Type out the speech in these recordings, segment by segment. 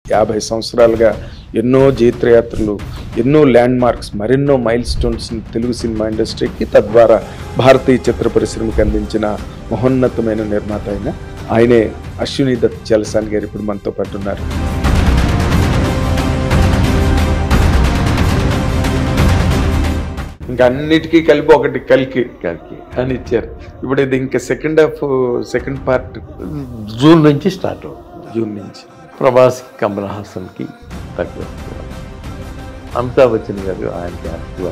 50 సంవత్సరాలుగా ఎన్నో జైత్రయాత్రలు, ఎన్నో ల్యాండ్ మార్క్స్, మరెన్నో మైల్ స్టోన్స్ని తెలుగు సినిమా ఇండస్ట్రీకి, తద్వారా భారతీయ చిత్ర పరిశ్రమకి అందించిన మహోన్నతమైన నిర్మాత ఆయనే అశ్విని దత్ చలసాని గారు ఇప్పుడు మనతో పాటు ఉన్నారు. ఇంకా అన్నిటికీ కలిపి ఒకటి కల్కి అని ఇచ్చారు. ఇప్పుడు ఇది ఇంకా సెకండ్ పార్ట్ జూన్ నుంచి స్టార్ట్ అవుతుంది. జూన్ నుంచి ప్రభాస్కి, కమల్ హాసన్కి తక్కువ, అమితాబ్ బచ్చన్ గారు ఆయనకి ఎక్కువ.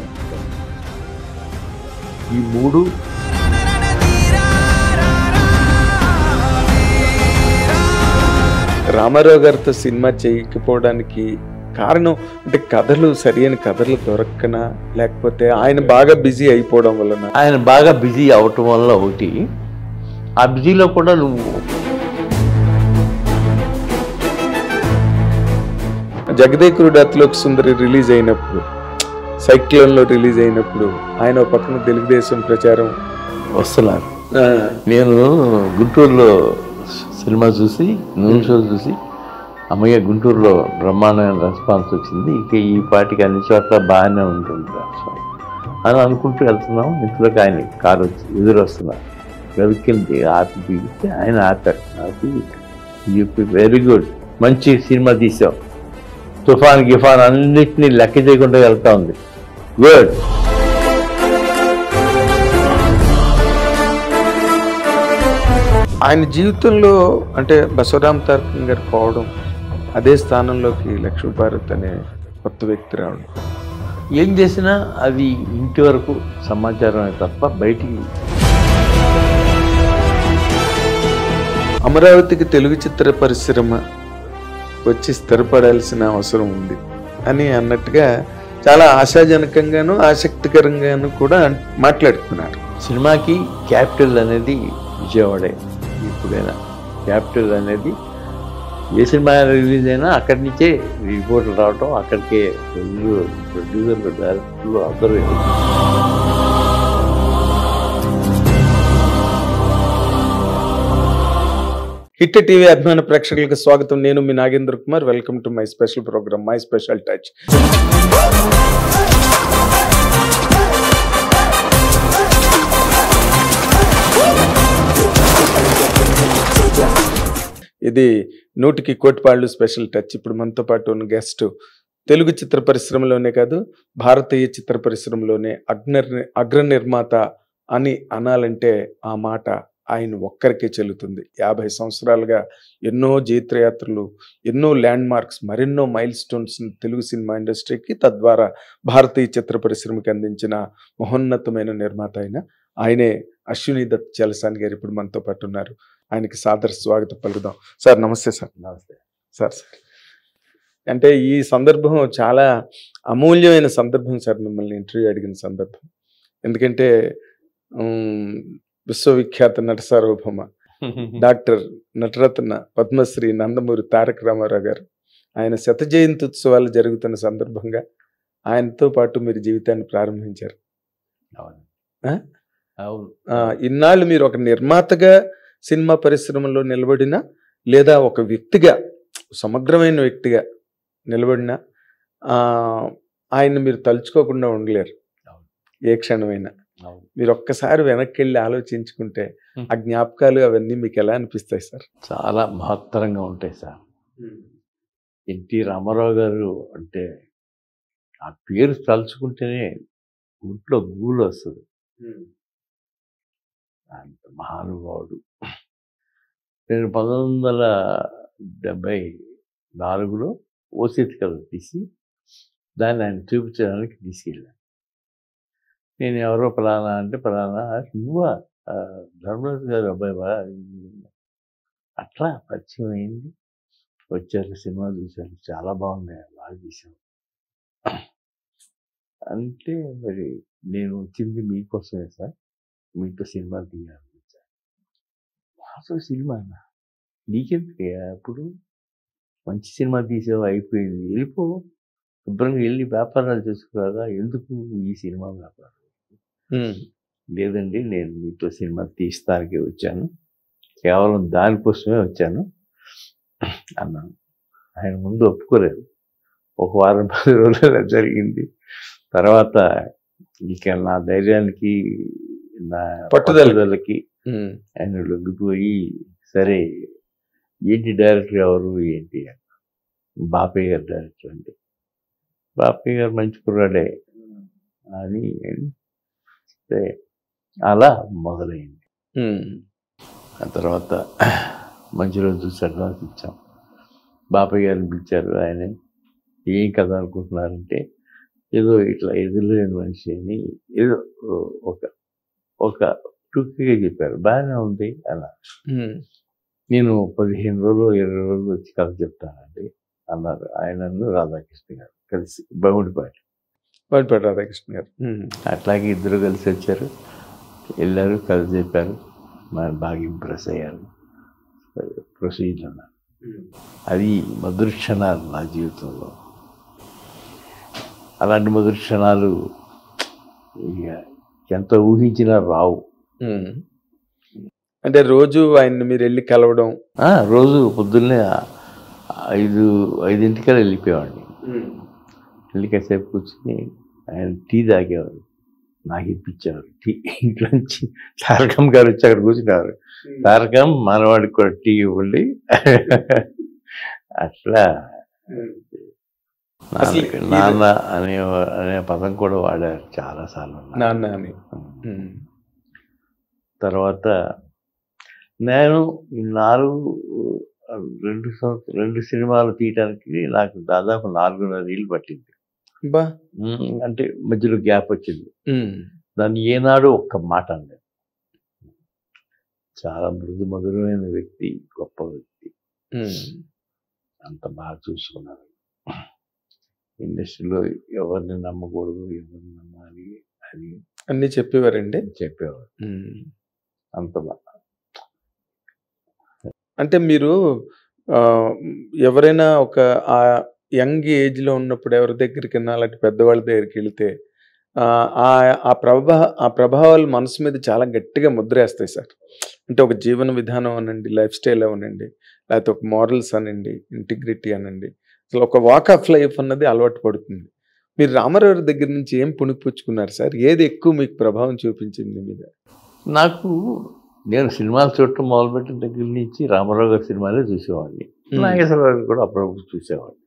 ఈ మూడు రామారావు గారితో సినిమా చేయకపోవడానికి కారణం అంటే కథలు సరైన కథలు దొరక్కనా, లేకపోతే ఆయన బాగా బిజీ అయిపోవడం వలన? ఆయన బాగా బిజీ అవటం వల్ల ఒకటి, ఆ బిజీలో కూడా నువ్వు జగదేకుడు అతిలోక సుందరి రిలీజ్ అయినప్పుడు, సైక్లోన్లో రిలీజ్ అయినప్పుడు ఆయన ఒక పక్కన తెలుగుదేశం ప్రచారం వస్తున్నారు. నేను గుంటూరులో సినిమా చూసి, న్యూస్ షో చూసి, అమ్మయ్య గుంటూరులో బ్రహ్మాండమైన రెస్పాన్స్ వచ్చింది, ఇక ఈ పాటికి అన్ని చోట్ల బాగానే ఉంటుంది అని అనుకుంటూ వెళ్తున్నాం. ఇంట్లోకి ఆయన కారు వచ్చి ఎదురు వస్తున్నారు. వెళ్కింది ఆపి పీడితే ఆయన ఆపి చెప్పి, వెరీ గుడ్, మంచి సినిమా తీసావు, తుఫాన్ గిఫాన్ అన్నిటినీ లెక్క చేయకుండా వెళ్తా ఉంది, గుడ్. ఆయన జీవితంలో అంటే బసవరామ్ తారకం గారు పోవడం, అదే స్థానంలోకి లక్ష్మీభారత్ అనే కొత్త వ్యక్తి రావడం, ఏం చేసినా అది ఇంటి వరకు సమాచారమే తప్ప బయటికి. అమరావతికి తెలుగు చిత్ర పరిశ్రమ వచ్చి స్థిరపడాల్సిన అవసరం ఉంది అని అన్నట్టుగా చాలా ఆశాజనకంగాను ఆసక్తికరంగాను కూడా మాట్లాడుతున్నారు. సినిమాకి క్యాపిటల్ అనేది విజయవాడే. ఇప్పుడైనా క్యాపిటల్ అనేది ఏ సినిమా రిలీజ్ అయినా అక్కడి నుంచే రిపోర్ట్లు రావటం, అక్కడికే ప్రొడ్యూసర్లు, డైరెక్టర్లు అందరూ. హిట్ టీవీ అభిమాన ప్రేక్షకులకు స్వాగతం. నేను మీ Nagendra Kumar. Welcome to my special programme, my special touch. ఇది 100కి కోటిపాళ్ళు స్పెషల్ టచ్. ఇప్పుడు మనతో పాటు ఉన్న గెస్ట్ తెలుగు చిత్ర పరిశ్రమలోనే కాదు, భారతీయ చిత్ర పరిశ్రమలోనే అగ్ర నిర్మాత అని అనాలంటే ఆ మాట ఆయన ఒక్కరికే చెల్లుతుంది. 50 సంవత్సరాలుగా ఎన్నో జైత్రయాత్రలు, ఎన్నో ల్యాండ్ మార్క్స్, మరెన్నో మైల్ స్టోన్స్ తెలుగు సినిమా ఇండస్ట్రీకి, తద్వారా భారతీయ చిత్ర పరిశ్రమకి అందించిన మహోన్నతమైన నిర్మాత ఆయనే అశ్విని దత్ చలసాని గారు ఇప్పుడు మనతో పాటు ఉన్నారు. ఆయనకి సాదర స్వాగతం పలుకుదాం. సార్ నమస్తే. సార్ నమస్తే. సార్ అంటే ఈ సందర్భం చాలా అమూల్యమైన సందర్భం సార్, మిమ్మల్ని ఇంటర్వ్యూ అడిగిన సందర్భం. ఎందుకంటే విశ్వవిఖ్యాత నట సార్వభౌమ డాక్టర్ నటరత్న పద్మశ్రీ నందమూరి తారక రామారావు గారు ఆయన 100వ జయంతి ఉత్సవాలు జరుగుతున్న సందర్భంగా ఆయనతో పాటు మీరు జీవితాన్ని ప్రారంభించారు. ఇన్నాళ్ళు మీరు ఒక నిర్మాతగా సినిమా పరిశ్రమలో నిలబడినా, లేదా ఒక వ్యక్తిగా, సమగ్రమైన వ్యక్తిగా నిలబడినా ఆయన్ని మీరు తలుచుకోకుండా ఉండలేరు ఏ క్షణమైనా. మీరు ఒక్కసారి వెనక్కి వెళ్ళి ఆలోచించుకుంటే ఆ జ్ఞాపకాలు అవన్నీ మీకు ఎలా అనిపిస్తాయి సార్? చాలా మహత్తరంగా ఉంటాయి సార్. ఎన్టీ రామారావు గారు అంటే ఆ పేరు తలుచుకుంటేనే ఒంట్లో గూలు వస్తుంది. అంత మహానుభావుడు. నేను 1974లో ఓసిత్ కథ తీసి దాన్ని ఆయన చూపించడానికి తీసుకెళ్ళాను. నేను ఎవరో ఫలానా అంటే, ఫలానా నువ్వా ధర్మరాజు గారు అబ్బాయి అట్లా పరిచయం అయింది. వచ్చారు, సినిమా చూశారు, చాలా బాగున్నాయి, బాగా తీశాను అంటే, మరి నేను వచ్చింది మీకోసమే సార్, మీతో సినిమా తీయాలి. అసలు సినిమా నీకెందుకు అప్పుడు, మంచి సినిమా తీసావు, అయిపోయింది, వెళ్ళిపో, శుభ్రంగా వెళ్ళి వ్యాపారాలు చేసుకురాగా, ఎందుకు ఈ సినిమా వ్యాపారం? లేదండి, నేను మీతో సినిమా తీస్తానికి వచ్చాను, కేవలం దానికోసమే వచ్చాను అన్నాను. ఆయన ముందు ఒప్పుకోలేదు. ఒక వారం 10 రోజులు జరిగింది. తర్వాత ఇక నా ధైర్యానికి, నా పట్టుదలకి ఆయన లొంగిపోయి, సరే ఏంటి డైరెక్టర్ ఎవరు ఏంటి అని, బాపయ్య గారు డైరెక్టర్ అండి. బాపయ్య గారు మంచి కుర్రాడే అని అలా మొదలైంది. ఆ తర్వాత మంచి రోజు చూసి అడ్వాన్స్ ఇచ్చాం. బాపయ్య గారిని పిలిచారు. ఆయన ఏం కథ అనుకుంటున్నారంటే, ఏదో ఇట్లా ఎదురులేని మనిషి అని ఏదో ఒక టూకీగా చెప్పారు. బాగానే ఉంది అలా. నేను 15 రోజులు 20 రోజులు వచ్చి కథ చెప్తానండి అన్నారు. ఆయనను రాధాకృష్ణ గారు కలిసి, బౌండిపాటి రాధాకృష్ణ గారు. అట్లాగే ఇద్దరు కలిసి వచ్చారు, వెళ్ళారు, కథ చెప్పారు. మరి బాగా ఇంప్రెస్ అయ్యారు. ప్రొసీడ్ అన్నారు. అది మధుర క్షణాలు నా జీవితంలో. అలాంటి మధుర క్షణాలు ఇక ఎంత ఊహించినా రావు. అంటే రోజు ఆయన్ని మీరు వెళ్ళి కలవడం? రోజు పొద్దున్నే 5:00కల్లా వెళ్ళిపోయేవాడిని. వెళ్ళి కాసేపు కూర్చుని ఆయన టీ తాగేవారు, నాకు ఇప్పించేవారు టీ. ఇంట్లోంచి తారకం గారు వచ్చి అక్కడ కూర్చునేవారు. తారకం మనవాడికి కూడా టీ ఇవ్వండి. అట్లా నాన్న అనే పదం కూడా వాడారు చాలాసార్లు, నాన్న అని. తర్వాత నేను 2 సినిమాలు తీయటానికి నాకు దాదాపు 4.5 ఏళ్ళు పట్టింది. అంటే మధ్యలో గ్యాప్ వచ్చింది. దాన్ని ఏనాడు ఒక్క మాట అన్నారు. చాలా మృదు మధురమైన వ్యక్తి, గొప్ప వ్యక్తి. అంత బాగా చూసుకున్నారు. ఇండస్ట్రీలో ఎవరిని నమ్మకూడదు, ఎవరిని నమ్మాలి అని అన్నీ చెప్పేవారండి. చెప్పేవారు అంత బాగా. అంటే మీరు ఎవరైనా ఒక ఆ యంగ్ ఏజ్లో ఉన్నప్పుడు ఎవరి దగ్గరికి అలాంటి పెద్దవాళ్ళ దగ్గరికి వెళితే ఆ ప్రభావాలు మనసు మీద చాలా గట్టిగా ముద్రేస్తాయి సార్. అంటే ఒక జీవన విధానం అనండి, లైఫ్ స్టైల్ అనండి, లేకపోతే ఒక మారల్స్ అనండి, ఇంటిగ్రిటీ అనండి, అసలు ఒక వాక్ ఆఫ్ లైఫ్ అన్నది అలవాటు పడుతుంది. మీరు రామారావు దగ్గర నుంచి ఏం పుణుకుపుచ్చుకున్నారు సార్? ఏది ఎక్కువ మీకు ప్రభావం చూపించింది మీద? నాకు, నేను సినిమాలు చూడటం మొదలుపెట్టిన దగ్గర నుంచి రామారావు గారి సినిమాలే చూసేవాడిని. నాగేశ్వరరావు కూడా అప్పుడప్పుడు చూసేవాడిని.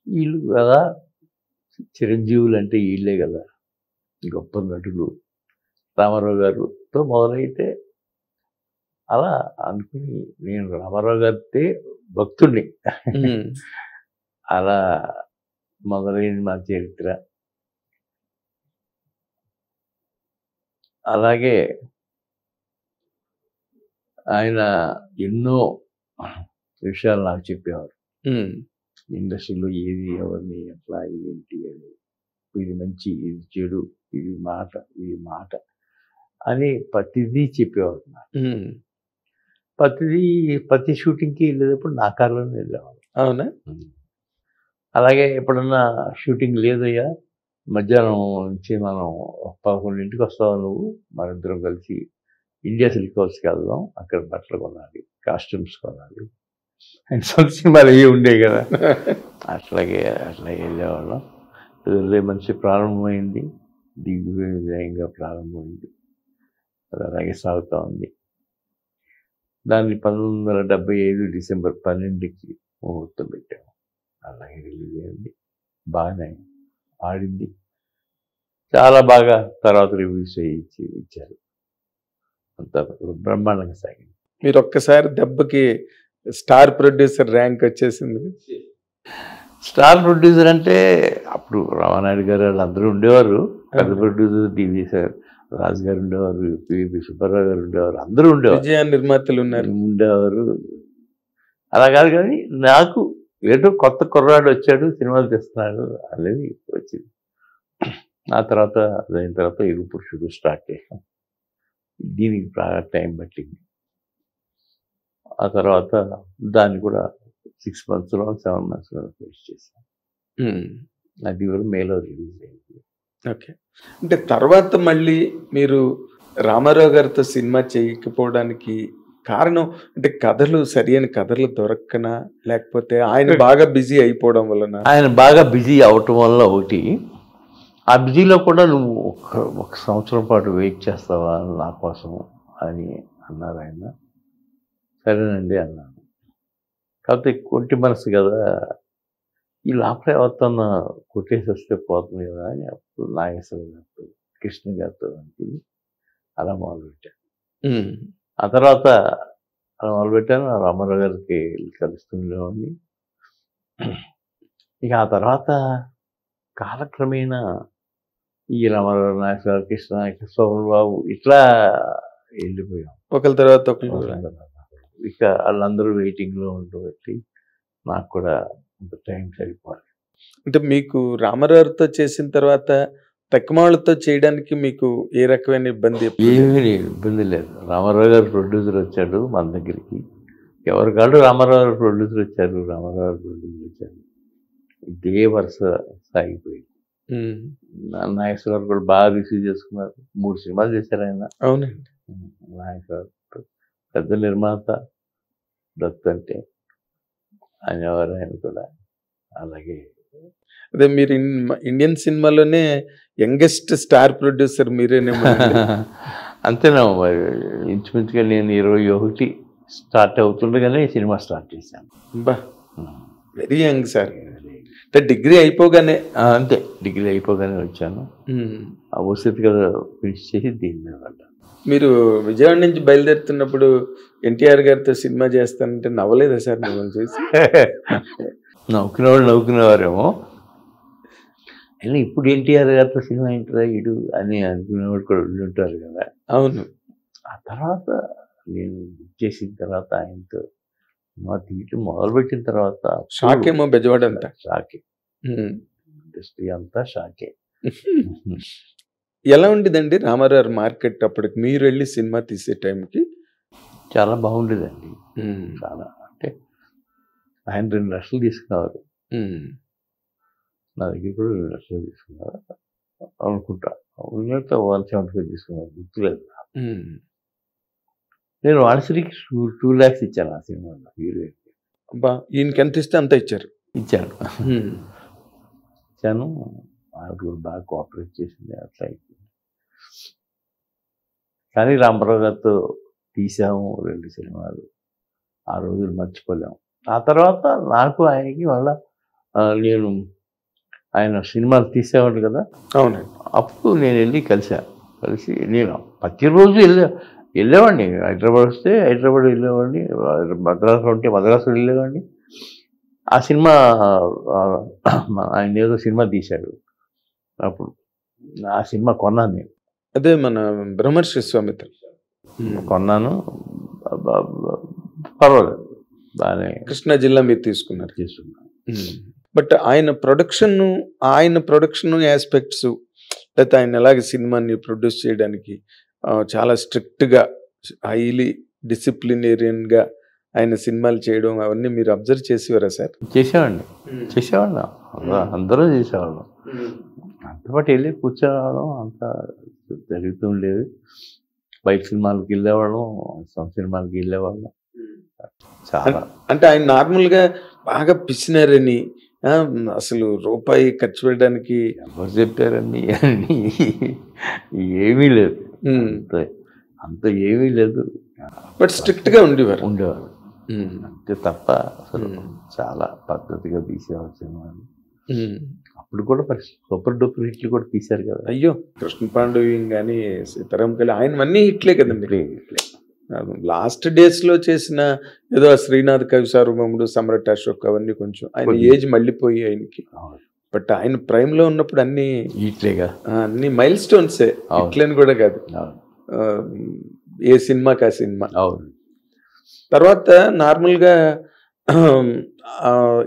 వీళ్ళు కదా చిరంజీవులు అంటే వీళ్ళే కదా గొప్ప నటులు. రామారావు గారితో మొదలైతే అలా అనుకుని నేను రామారావు గారితే భక్తుడిని. అలా మొదలైంది మా చరిత్ర. అలాగే ఆయన ఎన్నో విషయాలు నాకు చెప్పేవారు. ఇండస్ట్రీలో ఏది, ఎవరిని, ఎట్లా, ఏంటి అని, ఇది మంచి, ఇది చెడు, ఇది మాట అని ప్రతిదీ చెప్పేవారు నాకు. ప్రతి షూటింగ్కి వెళ్ళేటప్పుడు నా కార్లోనే వెళ్ళేవారు. అవునా? అలాగే ఎప్పుడన్నా షూటింగ్ లేదయ్యా, మధ్యాహ్నం నుంచి మనం 11ంటికి వస్తావు నువ్వు, మనిద్దరం కలిసి ఇండియా సిల్క్ హౌస్కి వెళ్దాం, అక్కడ బట్టలు కొనాలి, కాస్ట్యూమ్స్ కొనాలి. అండ్ సొంత సినిమాలు అవి ఉండేవి కదా. అట్లాగే వెళ్ళేవాళ్ళం. వెళ్ళే మనిషి ప్రారంభమైంది, దిగ్విజయంగా ప్రారంభమైంది. అది అలాగే సాగుతూ ఉంది. దాన్ని 1975 డిసెంబర్ 12కి ముహూర్తం పెట్టాము. అలాగే రిలీజ్ అయింది. బాగానే ఆడింది, చాలా బాగా. తర్వాత రివ్యూస్ ఇచ్చారు, అంత బ్రహ్మాండంగా సాగింది. మీరు ఒక్కసారి దెబ్బకి స్టార్ ప్రొడ్యూసర్ ర్యాంక్ వచ్చేసింది. స్టార్ ప్రొడ్యూసర్ అంటే అప్పుడు రామానాయుడు గారు వాళ్ళందరూ ఉండేవారు. పెద్ద ప్రొడ్యూసర్ టీవీ సార్ రాజు గారు ఉండేవారు, పివి సుబ్బారావు గారు ఉండేవారు, అందరూ ఉండేవారు, విజయ నిర్మాతలు ఉండేవారు. అలా కాదు, కానీ నాకు ఏదో కొత్త కుర్రాడు వచ్చాడు, సినిమాలు తెస్తున్నాడు అనేది వచ్చింది. ఆ తర్వాత అదైన తర్వాత యుగ పురుషుడు స్టార్ట్ చేసాం. దీనికి బాగా టైం పట్టింది. ఆ తర్వాత దాన్ని కూడా 6 monthsలో 7 monthsలో ఫినిష్ చేశాం. అది కూడా మేలో రిలీజ్ అయింది. ఓకే. అంటే తర్వాత మళ్ళీ మీరు రామారావు గారితో సినిమా చేయకపోవడానికి కారణం అంటే కథలు సరైన కథలు దొరక్కనా, లేకపోతే ఆయన బాగా బిజీ అయిపోవడం వలన? ఆయన బాగా బిజీ అవటం వల్ల ఒకటి, ఆ బిజీలో కూడా నువ్వు ఒక సంవత్సరం పాటు వెయిట్ చేస్తావా నా కోసం అని అన్నారు ఆయన. సరేనండి అన్నాను. కాకపోతే కొంటి మనసు కదా, ఈ లోపల ఎవరితోన్నా కొట్టేసి వస్తే పోతుంది కదా అని అప్పుడు నాగేశ్వర గారితో, కృష్ణ గారితో అనుకుని అలా మొదలుపెట్టాను. ఆ తర్వాత అలా మొదలుపెట్టాను. రామారావు గారికి కలుస్తుండేవాడిని. ఇక ఆ తర్వాత కాలక్రమేణా ఈ రామారావు, నాగేశ్వర, కృష్ణ, బాబు ఇట్లా వెళ్ళిపోయాం ఒకరి తర్వాత ఒకరు. ఇక వాళ్ళందరూ వెయిటింగ్లో ఉండబట్టి నాకు కూడా అంత టైం సరిపోవాలి. అంటే మీకు రామారావుతో చేసిన తర్వాత తెక్కమాళ్ళతో చేయడానికి మీకు ఏ రకమైన ఇబ్బంది? ఏమీ ఇబ్బంది లేదు. రామారావు గారు ప్రొడ్యూసర్ వచ్చాడు మన దగ్గరికి, ఎవరి కాదు రామారావు గారు ప్రొడ్యూసర్ వచ్చారు, రామారావు గారు ప్రొడ్యూసర్ వచ్చారు, ఇదే వరుస సాగిపోయింది. నాగేశ్వర గారు కూడా బాగా రిసీవ్ చేసుకున్నారు. 3 సినిమాలు చేశారు ఆయన. అవునండి. నాగేశ్వర పెద్ద నిర్మాత, దత్ అంటే అనేవారు ఆయన కూడా. అలాగే అదే మీరు ఇండియన్ సినిమాలోనే యంగెస్ట్ స్టార్ ప్రొడ్యూసర్ మీరేనేమో. అంతేనా మరి, ఇంచుమించుగా నేను 21 స్టార్ట్ అవుతుండగానే సినిమా స్టార్ట్ చేశాను. బా, వెరీ యంగ్ సార్. అంటే డిగ్రీ అయిపోగానే? అంతే, డిగ్రీ అయిపోగానే వచ్చాను. ఆ వసతి కదా ఫినిష్ చేసి దీని మీద పడ్డాను. మీరు విజయవాడ నుంచి బయలుదేరుతున్నప్పుడు ఎన్టీఆర్ గారితో సినిమా చేస్తానంటే నవ్వలేదా సార్ మిమ్మల్ని చూసి? నవ్వుకునేవారేమో, అయినా ఇప్పుడు ఎన్టీఆర్ గారితో సినిమా ఏంటరా ఇడు అని అనుకునేవాడు కూడా ఉంటారు కదా. అవును. ఆ తర్వాత నేను చేసిన తర్వాత ఆయనతో మా తీయటం మొదలుపెట్టిన తర్వాత షాకేమో బెజవాడ అంతా. షాకే, ఇండస్ట్రీ అంతా షాకే. ఎలా ఉండేదండి రామారావు మార్కెట్ అప్పటికి మీరు వెళ్ళి సినిమా తీసే టైంకి? చాలా బాగుండేదండి. చాలా అంటే ఆయన 2 లక్షలు తీసుకున్నారు, నా దగ్గర కూడా 2 లక్షలు తీసుకున్నారు అనుకుంటా. ఉన్నట్టు 175 తీసుకున్నారు, గుర్తులేదు. నేను వాణిశ్రీకి 2 lakhs ఇచ్చాను ఆ సినిమాలో హీరోయిన్. అబ్బా, ఈయనకి ఎంత ఇస్తే అంత ఇచ్చారు? ఇచ్చాను. ఆవిడ కూడా బాగా కోఆపరేట్ చేసింది. అట్లా అయిపోయింది. కానీ రామారావు గారితో తీసాము 2 సినిమాలు, ఆ రోజులు మర్చిపోలేము. ఆ తర్వాత నాకు ఆయనకి మళ్ళా నేను ఆయన సినిమాలు తీసేవాడు కదా. అవునండి. అప్పుడు నేను వెళ్ళి కలిసి నేను ప్రతిరోజు వెళ్ళేవాడిని. హైదరాబాద్ వస్తే హైదరాబాద్ వెళ్ళేవాడిని, మద్రాసు ఉంటే మద్రాసు వెళ్ళేవాడిని. ఆ సినిమా ఆయన ఏదో సినిమా తీశాడు, అప్పుడు ఆ సినిమా కొన్నాను నేను. అదే మన బ్రహ్మర్షి స్వామిత్ర కొన్నాను. పర్వాలేదు, బాగానే కృష్ణా జిల్లా మీరు తీసుకున్నారు. తీసుకున్నాను. బట్ ఆయన ప్రొడక్షన్ ఆస్పెక్ట్స్, లేకపోతే ఆయన ఎలాగ సినిమాని ప్రొడ్యూస్ చేయడానికి చాలా స్ట్రిక్ట్గా, హైలీ డిసిప్లినేరియన్గా ఆయన సినిమాలు చేయడం అవన్నీ మీరు అబ్జర్వ్ చేసేవారా సార్? చేసేవాళ్ళం అందరూ చేసేవాళ్ళం. అంతపాటు వెళ్ళి కూర్చోవడం అంత జరుగుతూ ఉండేది. బయట సినిమాలకు వెళ్ళేవాళ్ళం, సినిమాలకి వెళ్ళేవాళ్ళం. చాలా అంటే ఆయన నార్మల్గా బాగా పిచ్చినారని, అసలు రూపాయి ఖర్చు పెట్టడానికి ఎవరు చెప్పారని ఏమీ లేదు, అంత ఏమీ లేదు. బట్ స్ట్రిక్ట్గా ఉండేవారు. అంతే తప్ప అసలు చాలా పద్ధతిగా తీసేవారు సినిమాలు. అప్పుడు కూడా సూపర్ డూపర్ హిట్లు కూడా తీశారు కదా. అయ్యో, కృష్ణ పాండవి కానీ సీతారాం కళ్యాణ్ ఆయనవన్నీ హిట్లే కదండి. లాస్ట్ డేస్లో చేసిన ఏదో శ్రీనాథ్ కవి సార్వభౌముడు, సమ్రాట్ అశోక్ అవన్నీ కొంచెం ఆయన ఏజ్ మళ్ళీపోయి ఆయనకి. బట్ ఆయన ప్రైమ్లో ఉన్నప్పుడు అన్ని హిట్లేగా, అన్ని మైల్ స్టోన్సే, హిట్లని కూడా కాదు. ఏ సినిమాకి ఆ సినిమా. తర్వాత నార్మల్గా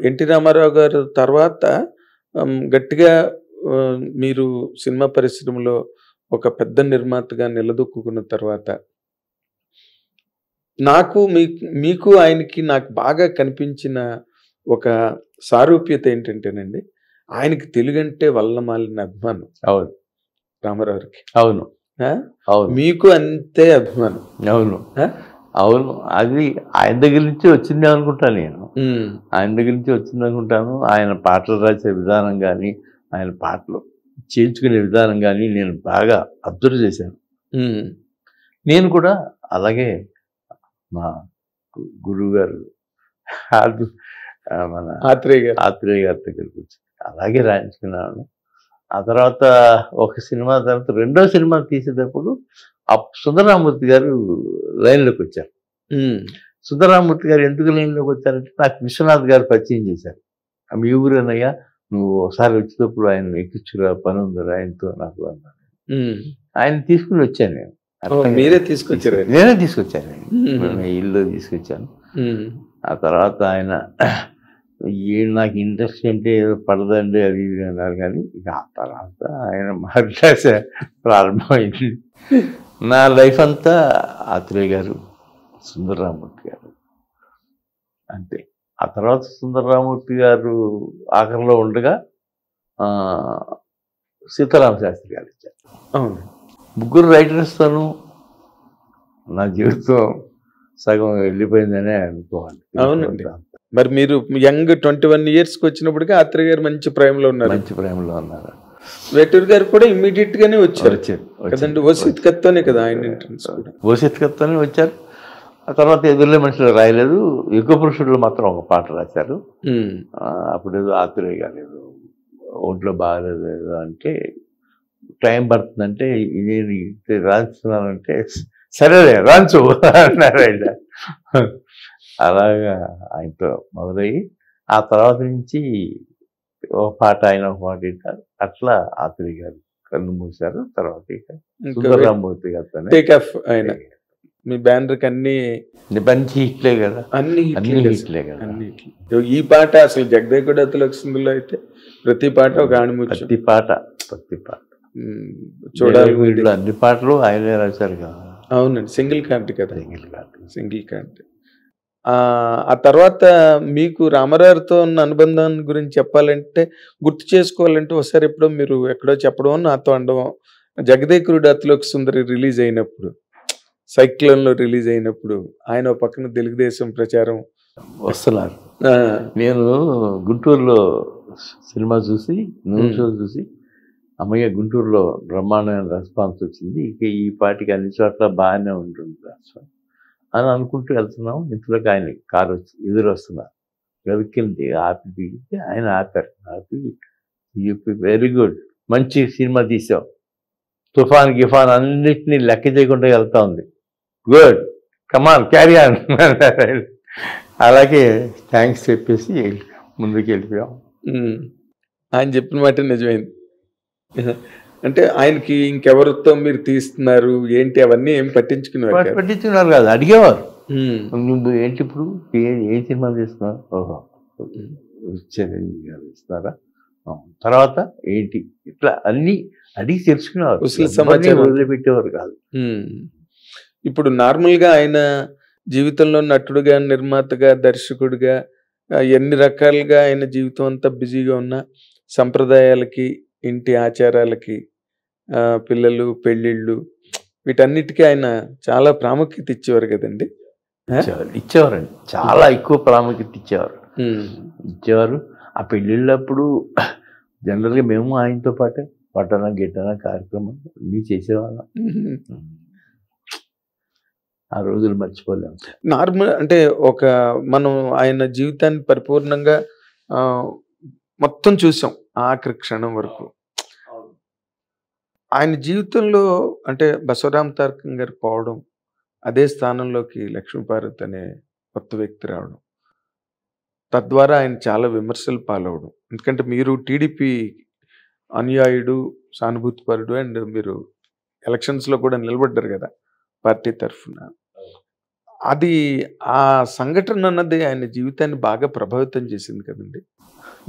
ఎన్టీ రామారావు గారు తర్వాత గట్టిగా మీరు సినిమా పరిశ్రమలో ఒక పెద్ద నిర్మాతగా నిలదొక్కున్న తర్వాత మీకు ఆయనకి నాకు బాగా కనిపించిన ఒక సారూప్యత ఏంటంటేనండి, ఆయనకి తెలుగు అంటే వల్లమాలిన అభిమానం. అవును, రామారావుకి. అవును, మీకు అంతే అభిమానం. అవును, అవును, అది ఆయన దగ్గర నుంచి వచ్చింది అనుకుంటాను నేను. ఉమ్, ఆయన దగ్గర నుంచి వచ్చింది అనుకుంటాను. ఆయన పాటలు రాసే విధానం కానీ, ఆయన పాటలు చేయించుకునే విధానం కానీ నేను బాగా అబ్జర్వ్ చేశాను. ఉమ్, నేను కూడా అలాగే మా గురువు గారు మన ఆత్రేయ గారు. ఆత్రేయ గారి దగ్గరికి వచ్చి అలాగే రాయించుకున్నాను. ఆ తర్వాత ఒక సినిమా తర్వాత రెండో సినిమా తీసేటప్పుడు సుందరరామూర్తి గారు లైన్లోకి వచ్చారు. ఉమ్, సుందరరామూర్తి గారు ఎందుకు లైన్లోకి వచ్చారంటే నాకు విశ్వనాథ్ గారు పరిచయం చేశారు. మీ ఊరేనయ్యా, నువ్వు ఒకసారి వచ్చేటప్పుడు ఆయన ఎక్కించురా, పని ఉందిరా ఆయనతో నాకు అన్నారు. ఉమ్. ఆయన తీసుకుని వచ్చాను నేను. ఓ, మీరే తీసుకొచ్చారు ఆయన? నేనే తీసుకొచ్చాను ఆయన. ఉమ్, ఇల్లు తీసుకొచ్చాను. ఉమ్, ఆ తర్వాత ఆయన నాకు ఇంట్రెస్ట్ అంటే ఏదో పడదండి అది ఇది అన్నారు. కానీ ఇక ఆ తర్వాత ఆయన మాట్లాడే ప్రారంభమైంది. నా లైఫ్ అంతా ఆత్రేయ గారు, సుందరరామూర్తి గారు అంతే. ఆ తర్వాత సుందరరామూర్తి గారు ఆఖరిలో ఉండగా సీతారామ శాస్త్రి గారు ఇచ్చారు. అవును. ముగ్గురు రైటర్స్తోనూ నా జీవితం సగం వెళ్ళిపోయిందనే అనుకోవాలి. అవునండి. మరి మీరు యంగ్ 21 years వచ్చినప్పటికీ ఆత్రేయ గారు మంచి ప్రేమలో ఉన్నారు. మంచి ప్రేమలో ఉన్నారు. వేటూరు గారు కూడా ఇమ్మీడియట్ గానే వచ్చారు వచ్చారు కదండి. ఓసిత్ కత్తోనే కదా ఆయన ఎంట్రన్స్ కూడా. ఓసిత్ కత్తోనే వచ్చారు. ఆ తర్వాత ఎదురులే మనుషులు రాయలేదు. యుగ పురుషుడు మాత్రం ఒక పాట రాశారు. ఉమ్, అప్పుడు ఏదో ఆత్రేయ గారు ఏదో ఒంట్లో బాగాలేదు ఏదో అంటే టైం పడుతుందంటే నేను రాస్తున్నానంటే సరేలే రాంచు అన్నారు ఆయన. అలాగా ఆయనతో మొదలయ్యి ఆ తర్వాత నుంచి ఒక పాట ఆయన ఒక పాట ఇట్టారు. అట్లా ఆత్రేయ గారు కన్ను మూశారు. తర్వాత ఇక సుందరరామూర్తి గారితో టేక్ ఆఫ్ ఆయన. మీ బ్యానర్ కి అన్ని మంచి హిట్లే కదా, అన్ని హిట్లే కదా. అన్ని హిట్లే. ఈ పాట అసలు జగదేకుడతలు వస్తుందిలో అయితే ప్రతి పాట ఒక ఆణిముత్యం. ప్రతి పాట చూడాలి. వీళ్ళు అన్ని పాటలు ఆయనే రాశారు కదా. అవునండి, సింగిల్ కార్డ్ కదా. Single card. ఆ తర్వాత మీకు రామారావుతో ఉన్న అనుబంధాన్ని గురించి చెప్పాలంటే, గుర్తు చేసుకోవాలంటే ఒకసారి ఎప్పుడో మీరు ఎక్కడో చెప్పడం, నాతో అనడం, జగదేకుడు అతిలోక సుందరి రిలీజ్ అయినప్పుడు, సైక్లోన్లో రిలీజ్ అయినప్పుడు ఆయన ఒక పక్కన తెలుగుదేశం ప్రచారం వస్తున్నారు. నేను గుంటూరులో సినిమా చూసి, న్యూస్ షో చూసి, అమ్మయ్య గుంటూరులో బ్రహ్మాండమైన రెస్పాన్స్ వచ్చింది, ఇక ఈ పాటికి అన్ని చోట్ల బాగానే ఉంటుంది రెస్పాన్స్ అని అనుకుంటూ వెళ్తున్నాం. ఇంట్లోకి ఆయన కారు వచ్చి ఎదురు వస్తున్నారు. వెళ్కింది ఆపి దిగితే ఆయన ఆపారు. ఆపి చెప్పి వెరీ గుడ్, మంచి సినిమా తీసావు, తుఫాన్ గిఫాన్ అన్నిటినీ లెక్క చేయకుండా వెళ్తా ఉంది, గుడ్, కమాన్ క్యారీ ఆన్. అలాగే థ్యాంక్స్ చెప్పేసి ముందుకు వెళ్ళిపోయాం. ఆయన చెప్పిన మాట నిజమైంది. అంటే ఆయనకి ఇంకెవరితో మీరు తీస్తున్నారు ఏంటి అవన్నీ ఏం పట్టించుకున్నారు కాదు, అడిగేవారు. నువ్వు ఏంటి ఇప్పుడు ఏ సినిమా తీస్తున్నావు? ఓహో చిరంజీవి గారు ఇస్తున్నారా, తర్వాత ఏంటి, ఇట్లా అన్ని అడిగి తెలుసుకునేవారు. సమాచారం వదిలిపెట్టేవారు కాదు. ఇప్పుడు నార్మల్గా ఆయన జీవితంలో నటుడుగా, నిర్మాతగా, దర్శకుడిగా ఎన్ని రకాలుగా ఆయన జీవితం అంతా బిజీగా ఉన్న సంప్రదాయాలకి, ఇంటి ఆచారాలకి, పిల్లలు, పెళ్ళిళ్ళు, వీటన్నిటికీ ఆయన చాలా ప్రాముఖ్యత ఇచ్చేవారు కదండి. ఇచ్చేవారండి, చాలా ఎక్కువ ప్రాముఖ్యత ఇచ్చేవారు. ఆ పెళ్ళిళ్ళప్పుడు జనరల్గా మేము ఆయనతో పాటే పట్టణ గిట్టన కార్యక్రమం అన్నీ చేసేవాళ్ళం. ఆ రోజులు మర్చిపోలేము. నార్మల్ అంటే మనం ఆయన జీవితాన్ని పరిపూర్ణంగా మొత్తం చూసాం ఆఖరి క్షణం వరకు. ఆయన జీవితంలో అంటే బసవరామ తారకం గారు పోవడం, అదే స్థానంలోకి లక్ష్మీపార్వతి అనే కొత్త వ్యక్తి రావడం, తద్వారా ఆయన చాలా విమర్శలు పాలవడం. ఎందుకంటే మీరు టీడీపీ అనుయాయుడు, సానుభూతిపరుడు, అండ్ మీరు ఎలక్షన్స్లో కూడా నిలబడ్డారు కదా పార్టీ తరఫున. అది ఆ సంఘటన అన్నది ఆయన జీవితాన్ని బాగా ప్రభావితం చేసింది కదండి.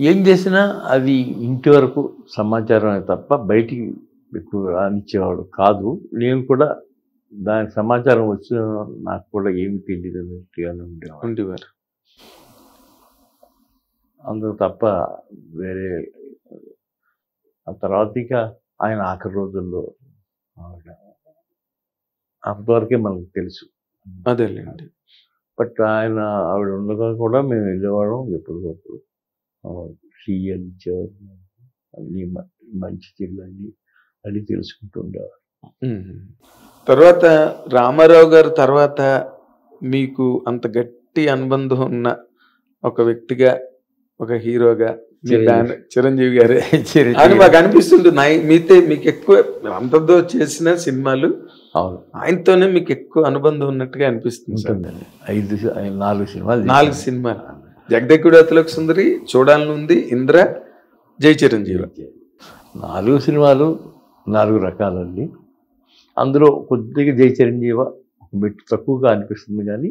ఏం చేసినా అది ఇంటి వరకు సమాచారమే తప్ప బయటికి ఎక్కువ రానిచ్చేవాడు కాదు. నేను కూడా దాని సమాచారం వచ్చిన నాకు కూడా ఏమి తెలియదు అన్నట్టుగానే ఉండేవారు. అందుకు తప్ప వేరే. ఆ తర్వాత ఇక ఆయన ఆఖరి రోజుల్లో అంతవరకే మనకు తెలుసు. అదేలేండి. బట్ ఆవిడ ఉండగా కూడా మేము వెళ్ళేవాళ్ళం ఎప్పటికప్పుడు. సీఎల్ ఇచ్చేవారు, అన్నీ మంచి చెడులు అన్నీ తెలుసుకుంటూ ఉండేవారు. తర్వాత రామారావు గారు తర్వాత మీకు అంత గట్టి అనుబంధం ఉన్న ఒక వ్యక్తిగా, ఒక హీరోగా మీ చిరంజీవి గారే అని మాకు అనిపిస్తుంది. మీతో మీకు ఎక్కువ అంతతో చేసిన సినిమాలు అవును, ఆయనతోనే మీకు ఎక్కువ అనుబంధం ఉన్నట్టుగా అనిపిస్తుంది. 4 సినిమాలు జగదేకుడు అతిలోక సుందరి, చూడాలని ఉంది, ఇంద్ర, జై చిరంజీవి. 4 సినిమాలు 4 రకాలండి. అందులో కొద్దిగా జై చిరంజీవ మెట్టు తక్కువగా అనిపిస్తుంది, కానీ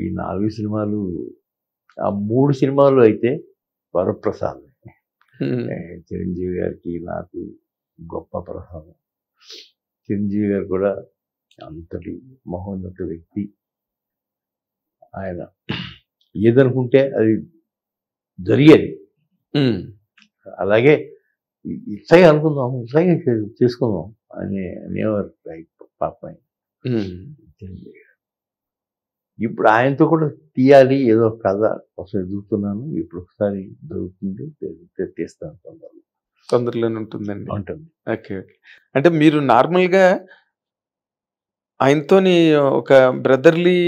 ఈ 4 సినిమాలు, ఆ 3 సినిమాలు అయితే వరప్రసాదం. చిరంజీవి గారికి నాకు గొప్ప ప్రసాదం. చిరంజీవి గారు కూడా అంతటి మహోన్నత వ్యక్తి. ఆయన ఏదనుకుంటే అది జరిగేది. అలాగే ఇట్లాగే అనుకుందాం, ఇట్లాగే చేసుకుందాం అని అనేవారు పాప. ఇప్పుడు ఆయనతో కూడా తీయాలి, ఏదో కథ కోసం ఎదుగుతున్నాను. ఇప్పుడు ఒకసారి దొరుకుతుంది, తీస్తాను, తొందరలోనే ఉంటుందండి. ఉంటుంది. Okay okay. అంటే మీరు నార్మల్గా ఆయనతోని ఒక బ్రదర్లీ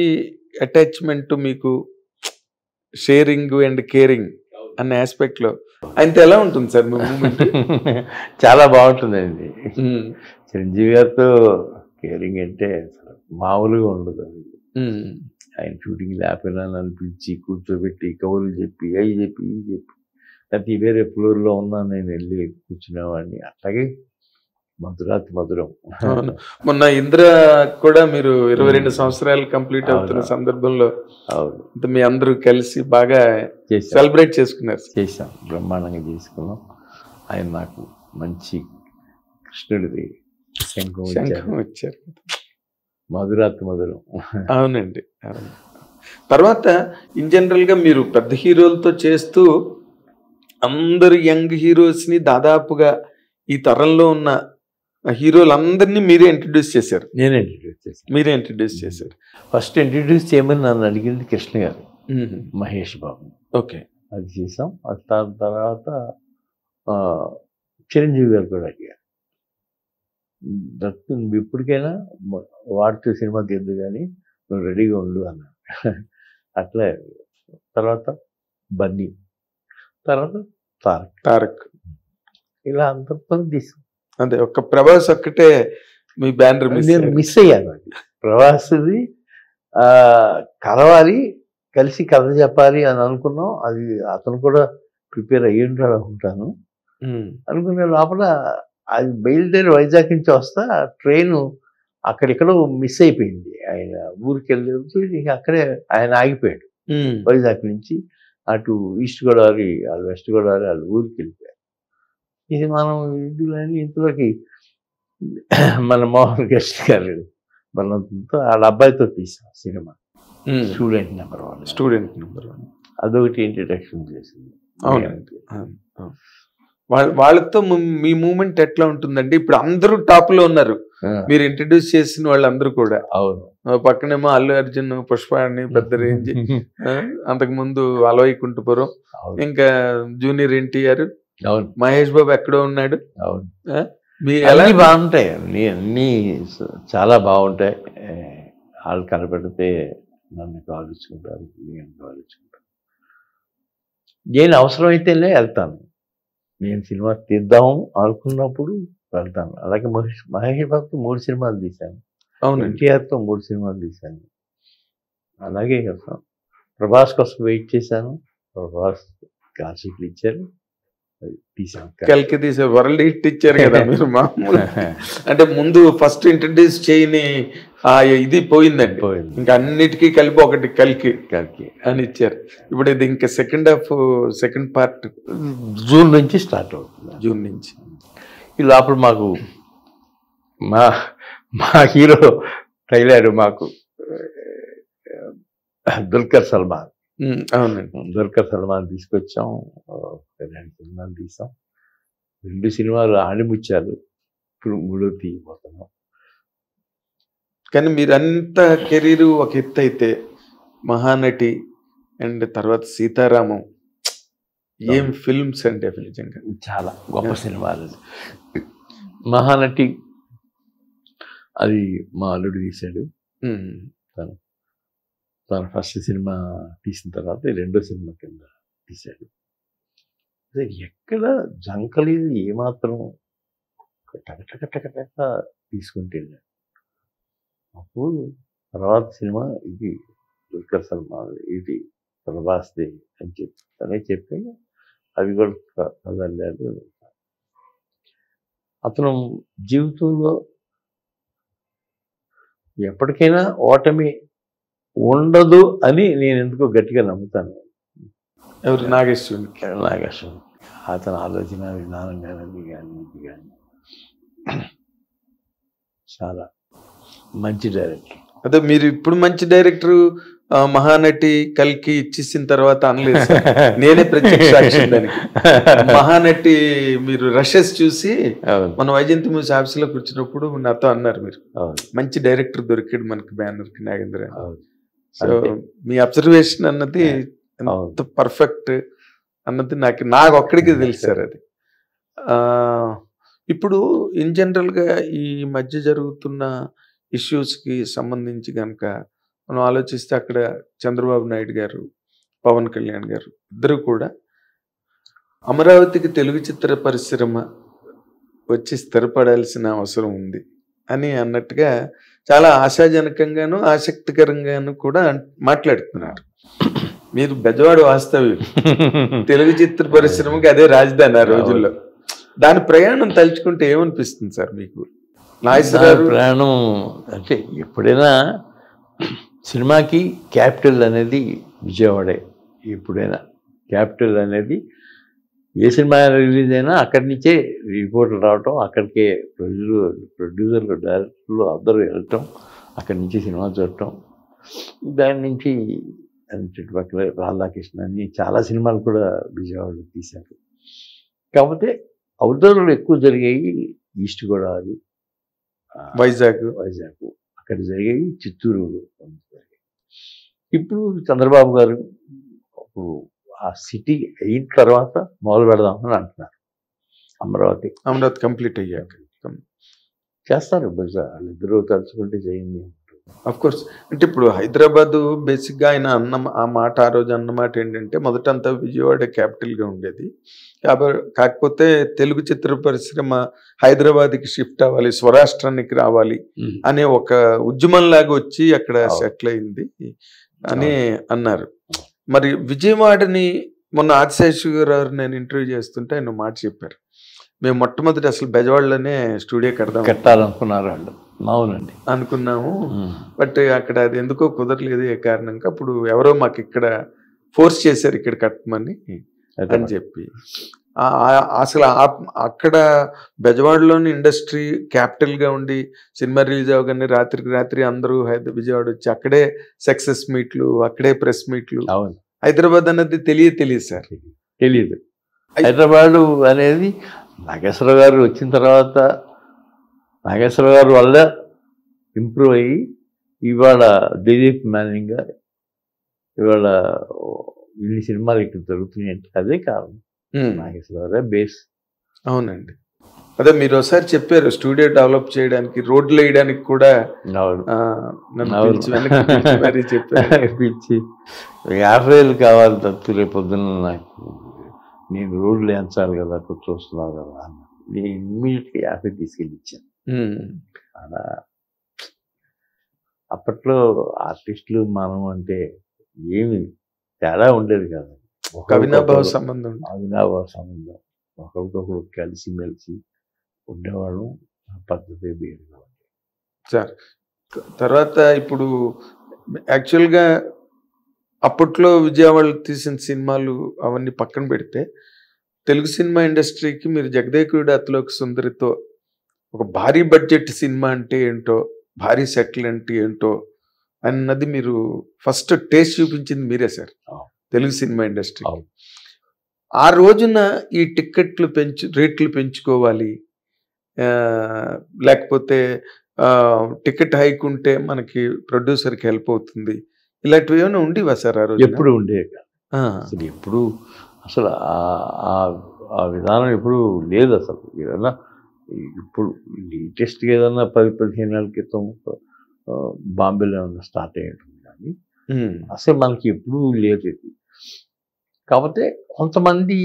అటాచ్మెంట్, మీకు షేరింగ్ అండ్ కేరింగ్ అనే ఆస్పెక్ట్ లో ఆయనతో ఎలా ఉంటుంది సార్ మీ మూమెంట్? చాలా బాగుంటుందండి. చిరంజీవి గారితో కేరింగ్ అంటే మామూలుగా ఉండదు. ఆయన షూటింగ్ లేకపోయినా నన్ను పిలిచి కూర్చోబెట్టి కబుర్లు చెప్పి, అవి చెప్పి, ఇవి చెప్పి, లేకపోతే వేరే ఫ్లోర్లో ఉన్నా నేను వెళ్ళి కూర్చునేవాడిని. అట్లాగే మధురాతి మధురం. మొన్న ఇంద్ర కూడా మీరు 22 సంవత్సరాలు కంప్లీట్ అవుతున్న సందర్భంలో మీ అందరూ కలిసి బాగా సెలబ్రేట్ చేసుకున్నారు. చేశాం, బ్రహ్మాండంగా చేసుకున్నాం. ఆయన నాకు మంచి కృష్ణుడిది శంఖం వచ్చారు. మధురాతి మధురం. అవునండి. తర్వాత ఇన్ జనరల్ గా మీరు పెద్ద హీరోలతో చేస్తూ అందరు యంగ్ హీరోస్ ని దాదాపుగా ఈ తరంలో ఉన్న హీరోలందరినీ మీరే ఇంట్రడ్యూస్ చేశారు. నేనే ఇంట్రడ్యూస్ చేశాను. మీరే ఇంట్రడ్యూస్ చేశారు. ఫస్ట్ ఇంట్రడ్యూస్ చేయమని నన్ను అడిగింది కృష్ణ గారు, మహేష్ బాబు. ఓకే, అది చేసాం. దాని తర్వాత చిరంజీవి గారు కూడా అడిగారు, నువ్వు ఇప్పటికైనా వాడితో సినిమా తీద్దు కానీ నువ్వు రెడీగా ఉండు అన్నాడు. అట్లే తర్వాత బన్నీ, తర్వాత తారక్, ఇలా అందరితో తీసాం. అదే ఒక్క ప్రభాస్ ఒక్కటే మీ బ్యానర్ నేను మిస్ అయ్యాను. అది ప్రభాస్ది కలవాలి, కలిసి కథ చెప్పాలి అని అనుకున్నాం. అది అతను కూడా ప్రిపేర్ అయ్యి ఉంటాడు అనుకుంటాను. అనుకునే లోపల అది బయలుదేరి వైజాగ్ నుంచి వస్తా ట్రైను అక్కడెక్కడో మిస్ అయిపోయింది. ఆయన ఊరికి వెళ్ళి అక్కడే ఆయన ఆగిపోయాడు. వైజాగ్ నుంచి అటు ఈస్ట్ గోదావరి, వాళ్ళు వెస్ట్ గోదావరి, వాళ్ళు ఊరికి వెళ్ళిపోయారు. ఇది మనం ఇంతలోకి మన మోహన్ గెస్ట్ గారు బలవంతంతో వాళ్ళ అబ్బాయితో తీసాం సినిమా, స్టూడెంట్ నెంబర్ 1. అదొకటి ఇంట్రడక్షన్ చేసింది. అవునండి. వాళ్ళతో మీ మూమెంట్ ఎట్లా ఉంటుందండి? ఇప్పుడు అందరూ టాప్ లో ఉన్నారు, మీరు ఇంట్రడ్యూస్ చేసిన వాళ్ళందరూ కూడా. అవును, పక్కనేమో అల్లు అర్జున్, పుష్ప అని పెద్ద రేంజ్, అంతకు ముందు అలవైకుంఠపురం, ఇంకా జూనియర్ ఎన్టీఆర్, మహేష్ బాబు ఎక్కడో ఉన్నాడు. అవును, అన్నీ బాగుంటాయి, అన్నీ చాలా బాగుంటాయి. వాళ్ళు కనపెడితే నన్ను కావాల్చుకుంటారు, నేను కావాల్చుకుంటాను. నేను అవసరమైతేనే వెళ్తాను. నేను సినిమా తీద్దాము అనుకున్నప్పుడు వెళ్తాను. అలాగే మహేష్ బాబుతో 3 సినిమాలు తీశాను. అవును, ఎన్టీఆర్తో 3 సినిమాలు తీశాను. అలాగే ప్రభాస్ కోసం వెయిట్ చేశాను. ప్రభాస్ క్లాసిక్లు ఇచ్చారు, తీసాను. కలికి తీసారు, వరల్డ్ హిట్ ఇచ్చారు కదా మీరు. మామూలు అంటే ముందు ఫస్ట్ ఇంట్రడ్యూస్ చేయని ఇది పోయిందండి, ఇంకా అన్నిటికీ కలిపి ఒకటి కలికి అని ఇచ్చారు. ఇప్పుడు ఇది ఇంకా సెకండ్ పార్ట్ జూన్ నుంచి స్టార్ట్ అవుతుంది. జూన్ నుంచి ఈ లోపల మాకు మా హీరో తగిలాడు మాకు, దుల్కర్ సల్మాన్. అవునండి, దుల్కర్ సల్మాన్ తీసుకొచ్చాం. 2 సినిమాలు తీసాం. 2 సినిమాలు ఆణిముచ్చాలు. ఇప్పుడు 3వ తీయబోతున్నాం. కానీ మీరు అంత కెరీర్ ఒక ఎత్తు అయితే మహానటి అండ్ తర్వాత సీతారామం ఏం ఫిల్మ్స్ అంటే అవి నిజంగా చాలా గొప్ప సినిమాలు. మహానటి అది మా అల్లుడు తీశాడు. తన ఫస్ట్ సినిమా తీసిన తర్వాత రెండో సినిమా కింద తీశాడు. అదే ఎక్కడ జంకలేదు, ఏమాత్రం టకటక తీసుకుంటే వెళ్ళాడు. అప్పుడు తర్వాత సినిమా ఇది దుల్కర్ సల్మాన్, ఇది ప్రభాస్ది అని చెప్పి అవి కూడా కదలాడు. అతను జీవితంలో ఎప్పటికైనా ఓటమి ఉండదు అని నేను ఎందుకో గట్టిగా నమ్ముతాను. ఎవరు? నాగేశ్వరుడు. అతని ఆలోచన విధానం కానీ ఇది కానీ చాలా మంచి డైరెక్టర్. అదే మీరు ఇప్పుడు మంచి డైరెక్టర్ మహానటి కల్కి ఇచ్చేసిన తర్వాత అనలేదు సార్. నేనే ప్రత్యక్ష సాక్షి దానికి. మహానటి మీరు రషెస్ చూసి మన వైజయంతి మ్యూజిక్ ఆఫీసులో కూర్చున్నప్పుడు నాతో అన్నారు, మీరు మంచి డైరెక్టర్ దొరికాడు మనకి బ్యానర్ కి నాగేంద్ర. సో మీ అబ్జర్వేషన్ అన్నది ఎంత పర్ఫెక్ట్ అన్నది నాకు ఒక్కడికి తెలుసు సార్. అది ఇప్పుడు ఇన్ జనరల్గా ఈ మధ్య జరుగుతున్న ఇష్యూస్కి సంబంధించి కనుక మనం ఆలోచిస్తే అక్కడ చంద్రబాబు నాయుడు గారు, పవన్ కళ్యాణ్ గారు ఇద్దరు కూడా అమరావతికి తెలుగు చిత్ర పరిశ్రమ వచ్చి స్థిరపడాల్సిన అవసరం ఉంది అని అన్నట్టుగా చాలా ఆశాజనకంగాను ఆసక్తికరంగాను కూడా మాట్లాడుతున్నారు. మీరు బెజవాడ వాస్తవ్యులు, తెలుగు చిత్ర పరిశ్రమకి అదే రాజధాని ఆ రోజుల్లో. దాని ప్రయాణం తలుచుకుంటే ఏమనిపిస్తుంది సార్ మీకు? ప్రయాణం అంటే ఎప్పుడైనా సినిమాకి క్యాపిటల్ అనేది విజయవాడే. ఎప్పుడైనా క్యాపిటల్ అనేది ఏ సినిమా రిలీజ్ అయినా అక్కడి నుంచే రిపోర్ట్లు రావటం, అక్కడికే ప్రొడ్యూసర్లు డైరెక్టర్లు అందరూ వెళ్ళటం, అక్కడి నుంచి సినిమా చూడటం. దాని నుంచి చుట్టుపక్కల రాధాకృష్ణ అని చాలా సినిమాలు కూడా విజయవాడలో తీశారు. కాకపోతే అవుట్డోర్లు ఎక్కువ జరిగాయి ఈస్ట్ గోదావరి, వైజాగ్ అక్కడ జరిగాయి, చిత్తూరు జరిగాయి. ఇప్పుడు చంద్రబాబు గారు ఇప్పుడు ఆ సిటీ అయిన తర్వాత మొదలు పెడదామని అంటున్నారు. అమరావతి కంప్లీట్ అయ్యాక చేస్తారు. వాళ్ళిద్దరూ తలుచుకుంటే చేయండి. Of course. అంటే ఇప్పుడు హైదరాబాద్ బేసిక్గా ఆయన ఆ మాట ఆ రోజు అన్నమాట ఏంటంటే మొదటంతా విజయవాడ క్యాపిటల్గా ఉండేది, కాకపోతే తెలుగు చిత్ర పరిశ్రమ హైదరాబాద్కి షిఫ్ట్ అవ్వాలి, స్వరాష్ట్రానికి రావాలి అనే ఒక ఉద్యమంలాగా వచ్చి అక్కడ సెటిల్ అయింది అని అన్నారు. మరి విజయవాడని మొన్న ఆదిశేషు గారు నేను ఇంటర్వ్యూ చేస్తుంటే ఆయన మాట చెప్పారు, మేము మొట్టమొదటి అసలు బెజవాడలోనే స్టూడియో కట్టాలనుకున్నారు వాళ్ళు. అవునండి, అనుకున్నాము. బట్ అక్కడ అది ఎందుకో కుదరలేదు ఏ కారణంగా. అప్పుడు ఎవరో మాకు ఇక్కడ ఫోర్స్ చేశారు ఇక్కడ కట్టమని అని చెప్పి. అసలు అక్కడ బెజవాడలోని ఇండస్ట్రీ క్యాపిటల్గా ఉండి సినిమా రిలీజ్ అవగానే రాత్రికి రాత్రి అందరూ విజయవాడ వచ్చి అక్కడే సక్సెస్ మీట్లు, అక్కడే ప్రెస్ మీట్లు. హైదరాబాద్ అనేది తెలియదు సార్, తెలియదు. హైదరాబాదు అనేది నాగేశ్వరరావు గారు వచ్చిన తర్వాత నాగేశ్వరరావు గారు వల్ల ఇంప్రూవ్ అయ్యి ఇవాళ దిలీప్ మేనేజింగ్ గా ఇవాళ ఇన్ని సినిమాలు ఇక్కడ జరుగుతున్నాయి అంటే అదే కారణం. నాగేశ్వరరావు బేస్. అవునండి, అదే మీరు ఒకసారి చెప్పారు స్టూడియో డెవలప్ చేయడానికి, రోడ్లు వేయడానికి కూడా పిలిచి 50,000 కావాలి తప్పు రేపు పొద్దున్న నాకు, నేను రోడ్లు వేయించాలి కదా, చూస్తున్నావు కదా అన్న. నేను ఇమ్మీడియట్గా 50 తీసుకెళ్ళి ఇచ్చాను. అలా అప్పట్లో ఆర్టిస్టులు మనం అంటే ఏమి తేడా ఉండేది కాదు, అవినాభావ సంబంధం. ఒకరికొకరు కలిసిమెలిసి ఉండేవాళ్ళు, పద్ధతి వేరుగా ఉండేది సార్. తర్వాత ఇప్పుడు యాక్చువల్గా అప్పట్లో విజయవాడ తీసిన సినిమాలు అవన్నీ పక్కన పెడితే తెలుగు సినిమా ఇండస్ట్రీకి మీరు జగదేకుడి అతిలోక సుందరితో ఒక భారీ బడ్జెట్ సినిమా అంటే ఏంటో, భారీ సెటిల్ అంటే ఏంటో అన్నది మీరు ఫస్ట్ టేస్ట్ చూపించింది మీరే సార్ తెలుగు సినిమా ఇండస్ట్రీ. ఆ రోజున ఈ టిక్కెట్లు రేట్లు పెంచుకోవాలి, లేకపోతే టికెట్ హైక్ ఉంటే మనకి ప్రొడ్యూసర్కి హెల్ప్ అవుతుంది, ఇలాంటివి ఏమైనా ఉండేవా సార్ ఆ రోజు? ఎప్పుడు ఉండేవి కాదు అసలు. ఎప్పుడు అసలు ఆ విధానం ఎప్పుడు లేదు అసలు. ఏదన్నా ఇప్పుడు లేటెస్ట్గా ఏదన్నా 10-15 ఏళ్ళ క్రితం బాంబేలో ఏమన్నా స్టార్ట్ అయ్యి ఉంటుంది కానీ అసలు మనకి ఎప్పుడూ లేదు ఇది. కాకపోతే కొంతమంది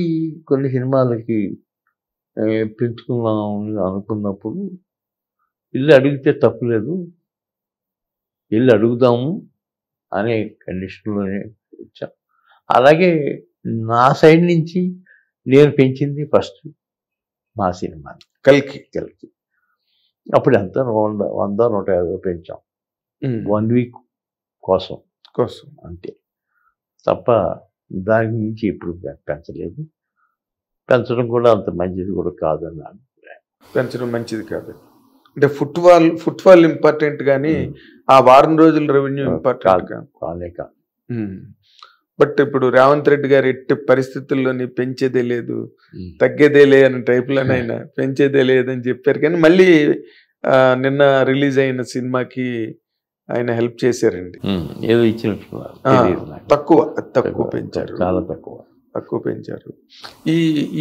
కొన్ని సినిమాలకి పెంచుకుందాం అనుకున్నప్పుడు వెళ్ళి అడిగితే తప్పులేదు, వెళ్ళి అడుగుదాము అనే కండిషన్లోనే వచ్చాం. అలాగే నా సైడ్ నుంచి నేను పెంచింది ఫస్ట్ మా సినిమా కల్కి. అప్పుడు ఎంత 100-150 పెంచాం 1 వీక్ కోసం అంతే తప్ప దాని నుంచి ఎప్పుడు పెంచలేదు. పెంచడం కూడా అంత మంచిది కూడా కాదని నా అభిప్రాయం. పెంచడం మంచిది కాదు అంటే ఫుట్బాల్ ఇంపార్టెంట్ కానీ ఆ వారం రోజుల రెవెన్యూ ఇంపార్టెంట్ కానే కాదు. బట్ ఇప్పుడు రేవంత్ రెడ్డి గారు ఎట్టి పరిస్థితుల్లోని పెంచేదే లేదు తగ్గేదేలే అనే టైప్లోనైనా పెంచేదే లేదని చెప్పారు. కానీ మళ్ళీ నిన్న రిలీజ్ అయిన సినిమాకి ఆయన హెల్ప్ చేశారండి. ఏదో ఇచ్చినట్టు తక్కువ పెంచారు, చాలా తక్కువ పెంచారు.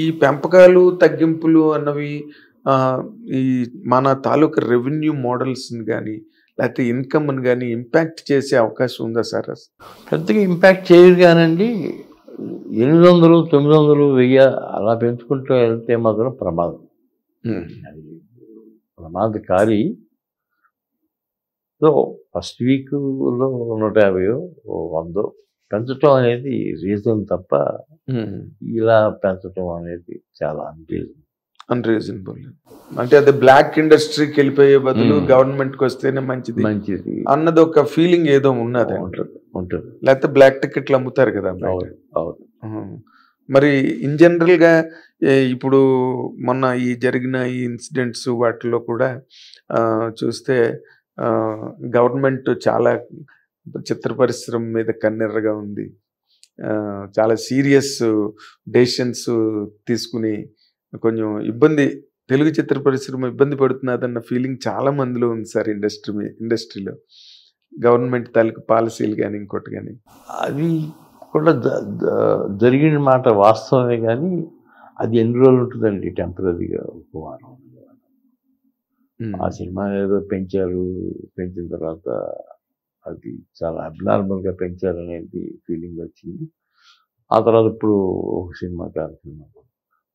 ఈ పెంపకాలు తగ్గింపులు అన్నవి ఈ మన తాలూకా రెవెన్యూ మోడల్స్ని కానీ లేకపోతే ఇన్కమ్ని కానీ ఇంపాక్ట్ చేసే అవకాశం ఉందా సార్? పెద్దగా ఇంపాక్ట్ చేయరు కానండి. 800, 900, 1000 అలా పెంచుకుంటూ వెళ్తే మాత్రం ప్రమాదం. అది ప్రమాదకారి. సో ఫస్ట్ వీక్లో 150, 100 పెంచడం అనేది రీజన్ తప్ప ఇలా పెంచడం అనేది చాలా అన్రీజనబుల్. అంటే అదే బ్లాక్ ఇండస్ట్రీకి వెళ్ళిపోయే బదులు గవర్నమెంట్కి వస్తేనే మంచిది అన్నది ఒక ఫీలింగ్ ఏదో ఉన్నది ఉంటుంది. లేకపోతే బ్లాక్ టికెట్లు అమ్ముతారు కదా. మరి ఇన్ జనరల్గా ఇప్పుడు మొన్న ఈ జరిగిన ఈ ఇన్సిడెంట్స్ వాటిలో కూడా చూస్తే గవర్నమెంట్ చాలా చిత్ర పరిశ్రమ మీద కన్నెర్రగా ఉంది, చాలా సీరియస్ డెసిషన్స్ తీసుకుని కొంచెం తెలుగు చిత్ర పరిశ్రమ ఇబ్బంది పడుతున్నదన్న ఫీలింగ్ చాలా మందిలో ఉంది సార్. ఇండస్ట్రీలో గవర్నమెంట్ తాలూకు పాలసీలు కానీ ఇంకోటి కానీ అది కూడా జరిగిన మాట వాస్తవమే. కానీ అది ఎన్ని రోజులు ఉంటుందండి? టెంపరీగా ఒక వారం. ఆ సినిమా ఏదో పెంచిన తర్వాత అది చాలా అబ్నార్మల్గా పెంచారు అనేది ఫీలింగ్ వచ్చింది. ఆ తర్వాత ఇప్పుడు ఒక సినిమా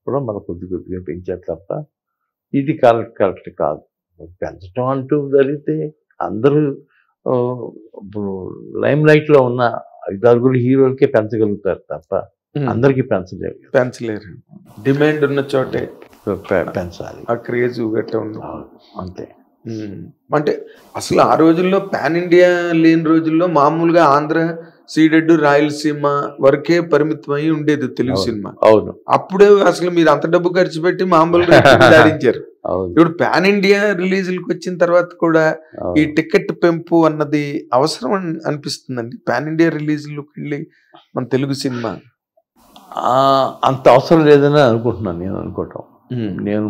కూడా మన కొద్దిగా పెంచారు తప్ప ఇది కరెక్ట్ కాదు. పెంచడం అంటూ జరిగితే అందరూ ఇప్పుడు లైమ్ లైట్లో ఉన్న 5-6 హీరోలకే పెంచగలుగుతారు తప్ప అందరికీ పెంచలేరు. డిమాండ్ ఉన్న చోటే పెంచాలి, ఆ క్రేజ్ గట్ట ఉంది అంతే. అంటే అసలు ఆ రోజుల్లో పాన్ ఇండియా లేని రోజుల్లో మామూలుగా ఆంధ్ర సీడెడ్ రాయలసీమ వరకే పరిమితం అయి ఉండేది తెలుగు సినిమా. అవును. అప్పుడే అసలు మీరు అంత డబ్బు ఖర్చు పెట్టి మామూలుగా దాడించారు. ఇప్పుడు పాన్ ఇండియా రిలీజులకు వచ్చిన తర్వాత కూడా ఈ టికెట్ పెంపు అన్నది అవసరం అనిపిస్తుందండి. పాన్ ఇండియా రిలీజులకు వెళ్ళి మన తెలుగు సినిమా అంత అవసరం లేదని అనుకుంటున్నాను. నేను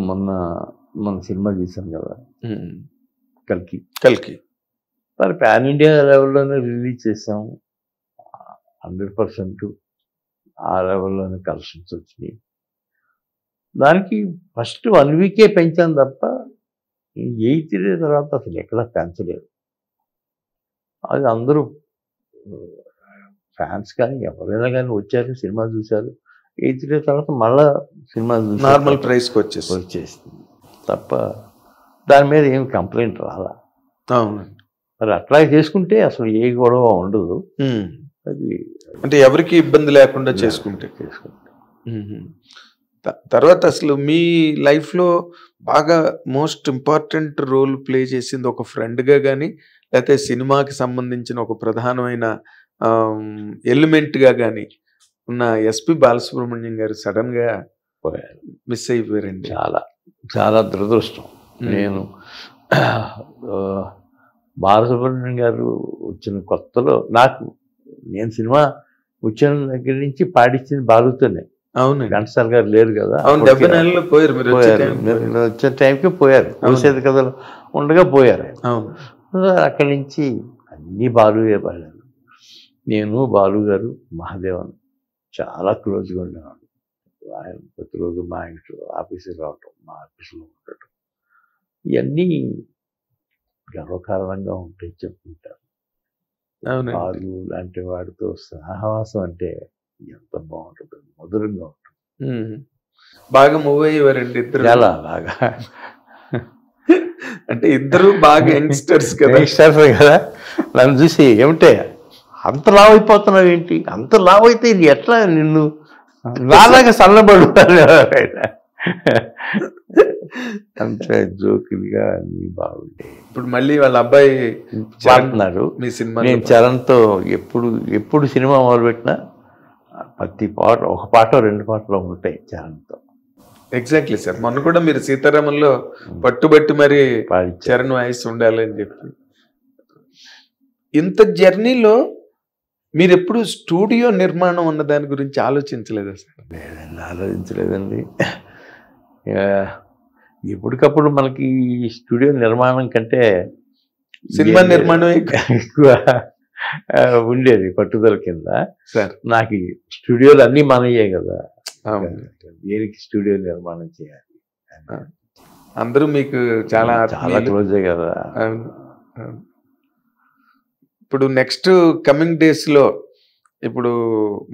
మన సినిమా తీశాను కదా కల్కి, మరి పాన్ ఇండియా లెవెల్లోనే రిలీజ్ చేసాం. 100% ఆ లెవెల్లోనే కలెక్షన్స్ వచ్చినాయి. దానికి ఫస్ట్ 1 వీకే పెంచాను తప్ప 8th డే తర్వాత అసలు ఎక్కడా పెంచలేదు. అది అందరూ ఫ్యాన్స్ కానీ ఎవరైనా కానీ వచ్చారు, సినిమా చూశారు. 8th డే తర్వాత మళ్ళా సినిమా నార్మల్ ప్రైస్కి వచ్చేసింది తప్ప దాని మీద ఏం కంప్లైంట్ రాలా. మరి అట్లా చేసుకుంటే అసలు ఏ గొడవ ఉండదు. అది అంటే ఎవరికి ఇబ్బంది లేకుండా చేసుకుంటే. తర్వాత అసలు మీ లైఫ్లో బాగా మోస్ట్ ఇంపార్టెంట్ రోల్ ప్లే చేసింది ఒక ఫ్రెండ్గా కానీ లేకపోతే సినిమాకి సంబంధించిన ఒక ప్రధానమైన ఎలిమెంట్గా కానీ ఉన్న ఎస్పి బాలసుబ్రహ్మణ్యం గారు సడన్గా మిస్ అయిపోయారండి. చాలా చాలా దురదృష్టం. నేను బాలసుబ్రహ్మణ్యం గారు వచ్చిన కొత్తలో నేను సినిమా వచ్చిన దగ్గర నుంచి పాడించింది బాలుతోనే. అవునండి. ఘంటసాల గారు లేరు కదా, అవును, 70 నెలల్లో పోయారు మీరు వచ్చే పోయారు. టైంకి. నేను వచ్చే టైంకి పోయారు, కోసేది కథలు ఉండగా పోయారు. అవును. అక్కడి నుంచి అన్ని బాలుయే పాడారు. నేను బాలు గారు మహాదేవన్ చాలా క్లోజ్గా ఉండేవాడు. ఆయన ప్రతిరోజు మా ఇంట్లో ఆఫీసుకి రావటం, మా ఆఫీసులో ఉండటం, ఇవన్నీ గర్వకారణంగా ఉంటాయి చెప్పుకుంటారు. అవునండి. బాలు లాంటి వాడితో సహవాసం అంటే ఎంత బాగుంటుంది, మధురంగా ఉంటుంది. బాగా మూవ్ అయ్యేవారండి ఇద్దరు. చాలా బాగా అంటే ఇద్దరు బాగా యంగ్స్టర్స్ కదా. యంగ్స్టర్స్ కదా, నన్ను చూసి ఏమిటే అంత లావు అయిపోతున్నావు ఏంటి, అంత లావు అయితే ఇది ఎట్లా నిన్ను నాలాగా సన్నబడు అంత జోకులుగా అన్ని బాగుండే. ఇప్పుడు మళ్ళీ వాళ్ళ అబ్బాయి పాడుతున్నారు. మీ సినిమా. నేను చరణ్తో ఎప్పుడు సినిమా మొదలుపెట్టినా ప్రతి పాట, ఒక పాట 2 పాటలు ఉంటాయి చరణ్తో. ఎగ్జాక్ట్లీ సార్, మొన్న కూడా మీరు సీతారామంలో పట్టుబట్టి మరి పాడించారు. చరణ్ వాయిస్ ఉండాలని చెప్పి. ఇంత జర్నీలో మీరు ఎప్పుడు స్టూడియో నిర్మాణం ఉన్న దాని గురించి ఆలోచించలేదా సార్? లేదండి, ఆలోచించలేదండి. ఎప్పటికప్పుడు మనకి స్టూడియో నిర్మాణం కంటే సినిమా నిర్మాణం ఎక్కువ ఉండేది పట్టుదల కింద. సార్ నాకు ఈ స్టూడియోలు అన్నీ మనయ్యే కదా, అవును. దేనికి స్టూడియో నిర్మాణం చేయాలి, అందరూ మీకు చాలా చాలా క్లోజే కదా. అవును. ఇప్పుడు నెక్స్ట్ కమింగ్ డేస్ లో ఇప్పుడు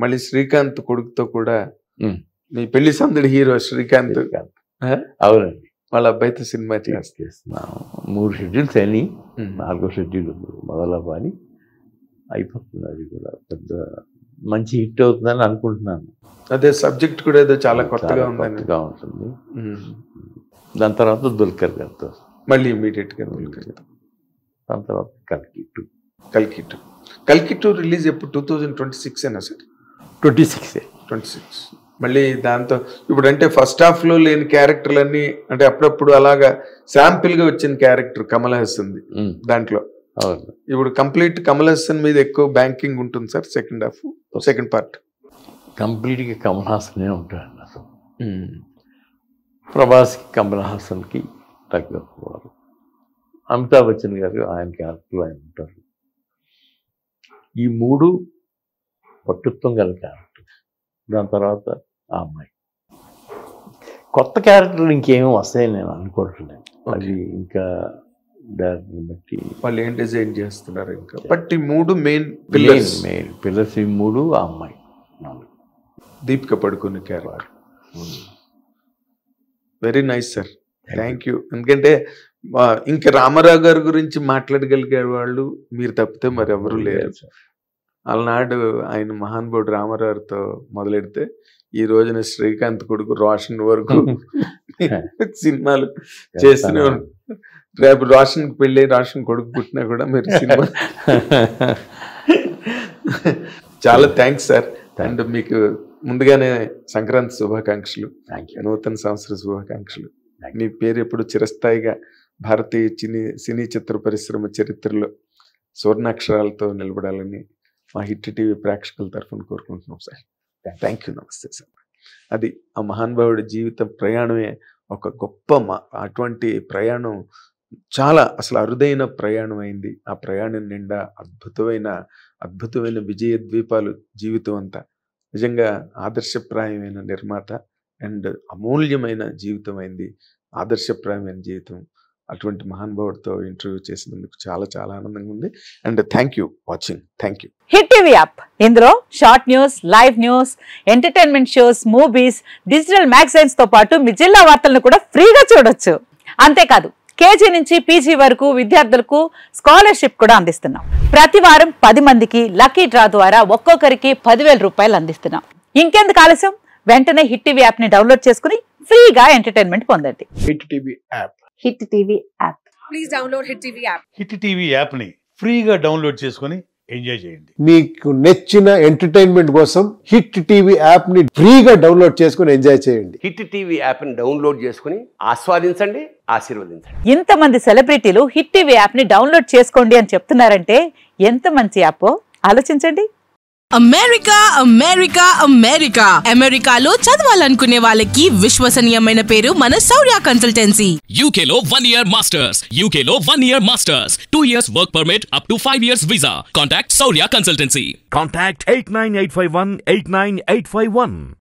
మళ్ళీ శ్రీకాంత్ కొడుకుతో కూడా మీ పెళ్లి సందడి హీరో శ్రీకాంత్, అవునండి, వాళ్ళ అబ్బాయితో సినిమా చేస్తున్నాము. 3 షెడ్యూల్స్ అని, 4వ షెడ్యూల్ మొదలవ్వాలి, అయిపోతుంది. అది కూడా పెద్ద మంచి హిట్ అవుతుందని అనుకుంటున్నాను. అదే సబ్జెక్ట్ కూడా ఏదో చాలా కొత్తగా ఉంటుంది. దాని తర్వాత దుల్కర్ గారితో మళ్ళీ ఇమీడియట్ గా దాని తర్వాత కల్కి 2 రిలీజ్ ఎప్పుడు 2026 సార్? 26 మళ్ళీ దాంతో ఇప్పుడు అంటే ఫస్ట్ హాఫ్ లో లేని క్యారెక్టర్లన్నీ అంటే అప్పుడప్పుడు అలాగా శాంపిల్ గా వచ్చిన క్యారెక్టర్ కమల్ హాసన్ దాంట్లో. ఇప్పుడు కంప్లీట్ కమల్ హాసన్ మీద ఎక్కువ బ్యాంకింగ్ ఉంటుంది సార్ సెకండ్ పార్ట్ కంప్లీట్గా కమల్ హాసనే ఉంటాడు అసలు. ప్రభాస్కి కమల్ హాసన్కి తగ్గకపోవాలి. అమితాబ్ బచ్చన్ గారు ఆయన క్యారెక్టర్లో ఆయన ఉంటారు. ఈ 3 పట్టుత్వం గల క్యారెక్టర్. దాని తర్వాత ఆ అమ్మాయి కొత్త క్యారెక్టర్లు ఇంకేమో వస్తాయని నేను అనుకోవట్లేదు. అది ఇంకా డైరెక్టర్ని బట్టి వాళ్ళు ఏం డిజైన్ చేస్తున్నారు ఇంకా. బట్ ఈ 3 మెయిన్ పిల్లర్స్ ఈ 3 ఆ అమ్మాయి 4. దీపిక పడుకునే character. Very nice sir, thank you. ఎందుకంటే ఇంకా రామారావు గారి గురించి మాట్లాడగలిగే వాళ్ళు మీరు తప్పితే మరి ఎవరు లేరు. అలనాడు ఆయన మహానుభావుడు రామారావుతో మొదలెడితే ఈ రోజున శ్రీకాంత్ కొడుకు రోషన్ వరకు సినిమాలు చేస్తూనే ఉంటారు. రేపు రోషన్ పెళ్ళి రోషన్ కొడుకు పుట్టినా కూడా మీరు సినిమా. చాలా థ్యాంక్స్ సార్. అండ్ మీకు ముందుగానే సంక్రాంతి శుభాకాంక్షలు, నూతన సంవత్సర శుభాకాంక్షలు. మీ పేరు ఎప్పుడు చిరస్థాయిగా భారతీయ సినీ చిత్ర పరిశ్రమ చరిత్రలో సువర్ణాక్షరాలతో నిలబడాలని మా హిట్ టీవీ ప్రేక్షకుల తరఫున కోరుకుంటున్నాం సార్. థ్యాంక్ యూ, నమస్తే సార్. అది ఆ మహానుభావుడి జీవిత ప్రయాణమే ఒక గొప్ప అటువంటి ప్రయాణం, చాలా అసలు అరుదైన ప్రయాణం అయింది. ఆ ప్రయాణం నిండా అద్భుతమైన విజయ ద్వీపాలు జీవితం అంతా. నిజంగా ఆదర్శప్రాయమైన నిర్మాత అండ్ అమూల్యమైన జీవితం అయింది, ఆదర్శప్రాయమైన జీవితం. అటువంటి మహానుభావుడితో ఇంటర్వ్యూ చేసినందుకు చాలా చాలా ఆనందంగా ఉంది. And thank you watching. Thank you. Hit TV app, ఇందులో short news, live news, entertainment shows, movies, digital magazines తో పాటు మీ జిల్లా వార్తలను కూడా ఫ్రీగా చూడొచ్చు. అంతేకాదు కేజీ నుంచి పీజీ వరకు విద్యార్థులకు స్కాలర్షిప్ కూడా అందిస్తున్నాం. ప్రతి వారం 10 మందికి లక్కీ డ్రా ద్వారా ఒక్కొక్కరికి 10,000 రూపాయలు అందిస్తున్నాం. ఇంకెందుకు ఆలస్యం, వెంటనే హిట్ టీవీ యాప్ ని డౌన్లోడ్ చేసుకుని ఫ్రీగా ఎంటర్టైన్మెంట్ పొందండి. Hit TV app. Hit TV app. Please download hit TV app. Hit TV యాప్ని ఫ్రీగా డౌన్లోడ్ చేసుకొని ఎంజాయ్ చేయండి. మీకు నచ్చిన ఎంటర్టైన్మెంట్ కోసం హిట్ టీవీ యాప్ ని ఫ్రీగా డౌన్లోడ్ చేసుకుని ఎంజాయ్ చేయండి. హిట్ టీవీ యాప్ని డౌన్లోడ్ చేసుకుని ఆస్వాదించండి, ఆశీర్వదించండి. ఇంతమంది సెలబ్రిటీలు హిట్ టీవీ యాప్ ని డౌన్లోడ్ చేసుకోండి అని చెప్తున్నారంటే ఎంత మంచి యాప్ ఆలోచించండి. అమెరికా అమెరికా అమెరికా అమెరికాలో చదవాలనుకునే వాళ్ళకి విశ్వసనీయమైన పేరు మన శౌర్య కన్సల్టెన్సీ. UK లో 1 year masters, UK లో 1 year masters, 2 years work permit up to 5 years visa. Contact Saurya Consultancy. Contact 89851 89851.